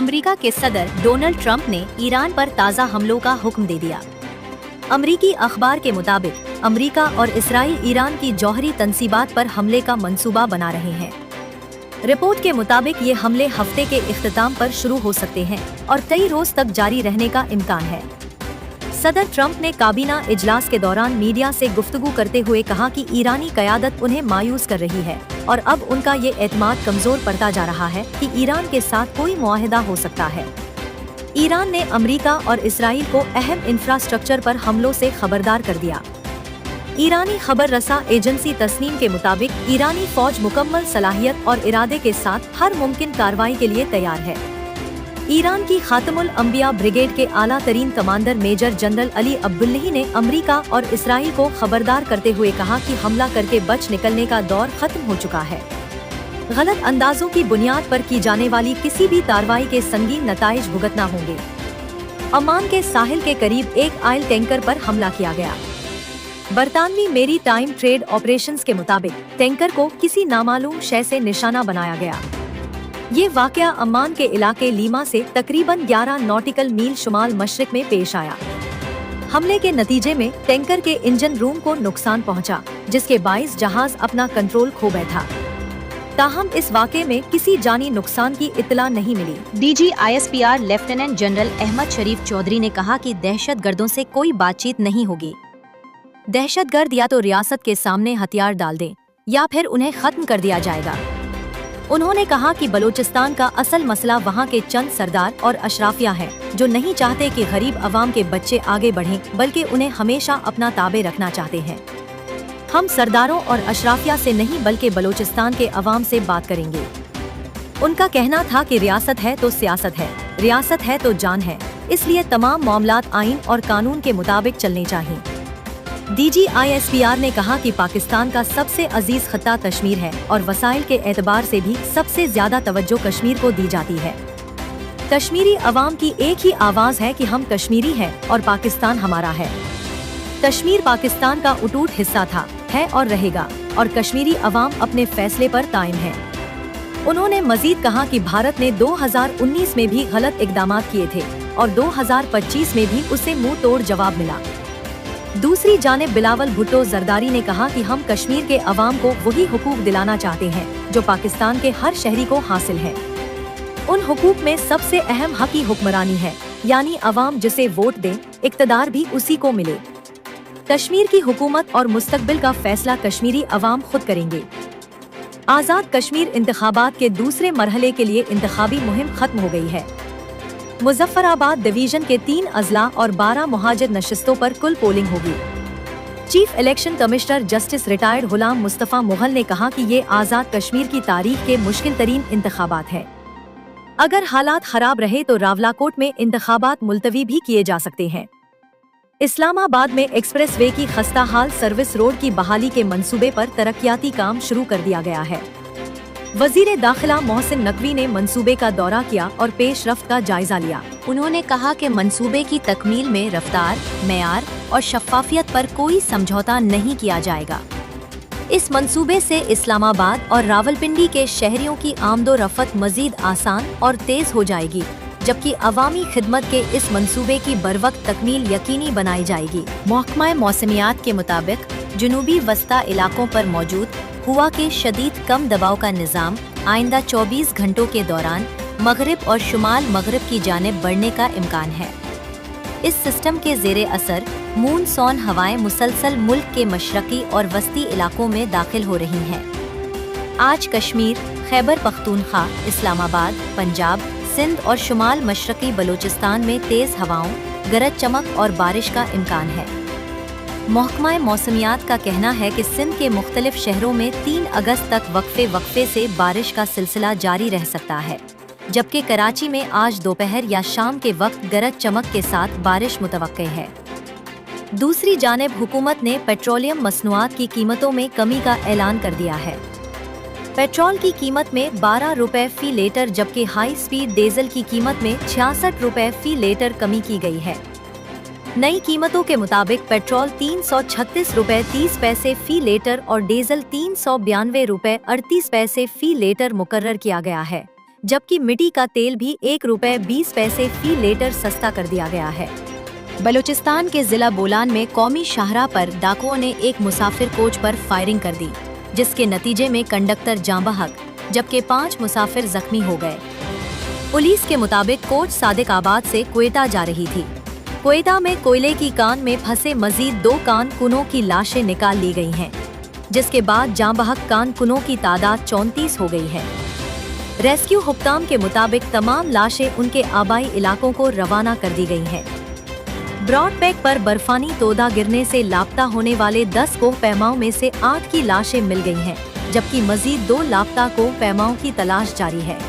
America के सदर Donald Trump ने ईरान पर ताज़ा हमलों का हुक्म दे दिया। अमेरिकी अखबार के मुताबिक अमेरिका और इसराइल ईरान की जौहरी तंसीबात पर हमले का मंसूबा बना रहे हैं। रिपोर्ट के मुताबिक ये हमले हफ्ते के इख्तिताम पर शुरू हो सकते हैं और कई रोज तक जारी रहने का इम्कान है। सदर ट्रंप ने काबीना इजलास के दौरान मीडिया से गुफ्तगू करते हुए कहा कि ईरानी क़यादत उन्हें मायूस कर रही है और अब उनका ये एतमाद कमजोर पड़ता जा रहा है कि ईरान के साथ कोई मुआहदा हो सकता है। ईरान ने अमेरिका और इसराइल को अहम इंफ्रास्ट्रक्चर पर हमलों से खबरदार कर दिया। ईरानी खबर रसा एजेंसी तस्नीम के मुताबिक ईरानी फौज मुकम्मल सलाहियत और इरादे के साथ हर मुमकिन कार्रवाई के लिए तैयार है। ईरान की खातमुल अंबिया ब्रिगेड के आला तरीन commander major general Ali Abdollahi ने अमेरिका और इसराइल को खबरदार करते हुए कहा कि हमला करके बच निकलने का दौर खत्म हो चुका है। गलत अंदाजों की बुनियाद पर की जाने वाली किसी भी कार्रवाई के संगीन नताइज भुगतना होंगे। अमान के साहिल के करीब एक ऑयल टैंकर पर हमला किया गया। बरतानवी मेरी टाइम ट्रेड ऑपरेशंस के मुताबिक टैंकर को किसी नामालूम शय से निशाना बनाया गया। ये वाकया अम्मान के इलाके लीमा से तकरीबन 11 नॉटिकल मील शुमाल मशरिक में पेश आया। हमले के नतीजे में टैंकर के इंजन रूम को नुकसान पहुंचा, जिसके बाइस जहाज अपना कंट्रोल खो बैठा। ताहम इस वाक़े में किसी जानी नुकसान की इत्तला नहीं मिली। DG ISPR lieutenant general Ahmed Sharif Chaudhry ने कहा कि दहशतगर्दों से कोई बातचीत नहीं होगी। दहशतगर्द या तो रियासत के सामने हथियार डाल दें या फिर उन्हें खत्म कर दिया जाएगा। उन्होंने कहा कि बलूचिस्तान का असल मसला वहाँ के चंद सरदार और अशराफिया है जो नहीं चाहते कि गरीब अवाम के बच्चे आगे बढ़ें, बल्कि उन्हें हमेशा अपना ताबे रखना चाहते हैं। हम सरदारों और अशराफिया से नहीं बल्कि बलूचिस्तान के अवाम से बात करेंगे। उनका कहना था कि रियासत है तो सियासत है, रियासत है तो जान है, इसलिए तमाम मामलात आइन और कानून के मुताबिक चलने चाहिए। DG ISPR ने कहा कि पाकिस्तान का सबसे अजीज खत्ता कश्मीर है और वसाइल के एतबार से भी सबसे ज्यादा तवज्जो कश्मीर को दी जाती है। कश्मीरी अवाम की एक ही आवाज है कि हम कश्मीरी हैं और पाकिस्तान हमारा है। कश्मीर पाकिस्तान का अटूट हिस्सा था, है और रहेगा, और कश्मीरी अवाम अपने फैसले पर कायम है। उन्होंने मजीद कहा कि भारत ने 2019 में भी गलत इक़दामात किए थे और 2025 में भी उसे मुंह तोड़ जवाब मिला। दूसरी जानिब बिलावल भुट्टो जरदारी ने कहा कि हम कश्मीर के अवाम को वही हुकूक दिलाना चाहते हैं जो पाकिस्तान के हर शहरी को हासिल है। उन हुकूक में सबसे अहम हक की हुक्मरानी है, यानी अवाम जिसे वोट दे, इक़्तिदार भी उसी को मिले। कश्मीर की हुकूमत और मुस्तकबिल का फैसला कश्मीरी अवाम खुद करेंगे। आज़ाद कश्मीर इंतखाबात के दूसरे मरहले के लिए इंतखाबी मुहिम खत्म हो गई है। मुजफ्फराबाद डिवीजन के 3 अजला और 12 मुहाजिर नशिस्तों पर कुल पोलिंग होगी। Chief election commissioner justice retired Ghulam Mustafa Mughal ने कहा कि ये आज़ाद कश्मीर की तारीख के मुश्किल तरीन इंतखाबात है। अगर हालात खराब रहे तो रावलाकोट में इंतखाबात मुलतवी भी किए जा सकते हैं। इस्लामाबाद में एक्सप्रेस वे की खस्ता हाल सर्विस रोड की बहाली के मंसूबे पर तरक्याती काम शुरू कर दिया गया है। वजीर दाखिला मोहसिन नकवी ने मंसूबे का दौरा किया और पेशरफ्त का जायजा लिया। उन्होंने कहा कि मंसूबे की तकमील में रफ्तार, मेयार और शफ़ाफियत पर कोई समझौता नहीं किया जाएगा। इस मंसूबे से इस्लामाबाद और रावलपिंडी के शहरियों की आमदो-रफ़त मजीद आसान और तेज़ हो जाएगी, जबकि अवामी खिदमत के इस मंसूबे की बरवक्त तकमील यकीनी बनाई जाएगी। महकमा मौसमियात के मुताबिक जुनूबी वस्ता इलाकों पर मौजूद हुआ के शदीद कम दबाव का निज़ाम आइंदा 24 घंटों के दौरान मगरिब और शुमाल मगरिब की जानिब बढ़ने का इम्कान है। इस सिस्टम के ज़ेरे असर मूनसून हवाएं मुसलसल मुल्क के मशरकी और वस्ती इलाकों में दाखिल हो रही हैं। आज कश्मीर, खैबर पख्तूनख्वा, इस्लामाबाद, पंजाब, सिंध और शुमाल मशरकी बलूचिस्तान में तेज़ हवाओं, गरज चमक और बारिश का इम्कान है। महकमा मौसमियात का कहना है कि सिंध के मुख्तलिफ शहरों में 3 अगस्त तक वक्फे से बारिश का सिलसिला जारी रह सकता है, जबकि कराची में आज दोपहर या शाम के वक्त गरज चमक के साथ बारिश मुतवक्के है। दूसरी जानिब हुकूमत ने पेट्रोलियम मसनूआत की कीमतों में कमी का ऐलान कर दिया है। पेट्रोल की कीमत में 12 रुपए फी लीटर जबकि हाई स्पीड डीजल की कीमत में 66 रुपए फी लीटर कमी की गई है। नई कीमतों के मुताबिक पेट्रोल 336 रुपए 30 पैसे फी लीटर और डीजल 392 रुपए 38 पैसे फी लीटर मुकर्रर किया गया है, जबकि मिट्टी का तेल भी ₹1.20 फी लीटर सस्ता कर दिया गया है। बलूचिस्तान के जिला बोलान में कौमी शाहराह पर डाकुओं ने एक मुसाफिर कोच पर फायरिंग कर दी, जिसके नतीजे में कंडक्टर जाँ बहक जबकि 5 मुसाफिर जख्मी हो गए। पुलिस के मुताबिक कोच सादिकाबाद से क्वेटा जा रही थी। क्वेटा में कोयले की कान में फंसे मजीद 2 कानकुनों की लाशें निकाल ली गई हैं, जिसके बाद जाँ बहक कानकुनों की तादाद 34 हो गई है। रेस्क्यू हुक्काम के मुताबिक तमाम लाशें उनके आबाई इलाकों को रवाना कर दी गई हैं। ब्रॉडबैक पर बर्फानी तोदा गिरने से लापता होने वाले 10 कोह पैमाओं में से 8 की लाशें मिल गई हैं, जबकि मजीद 2 लापता कोह पैमाओं की तलाश जारी है।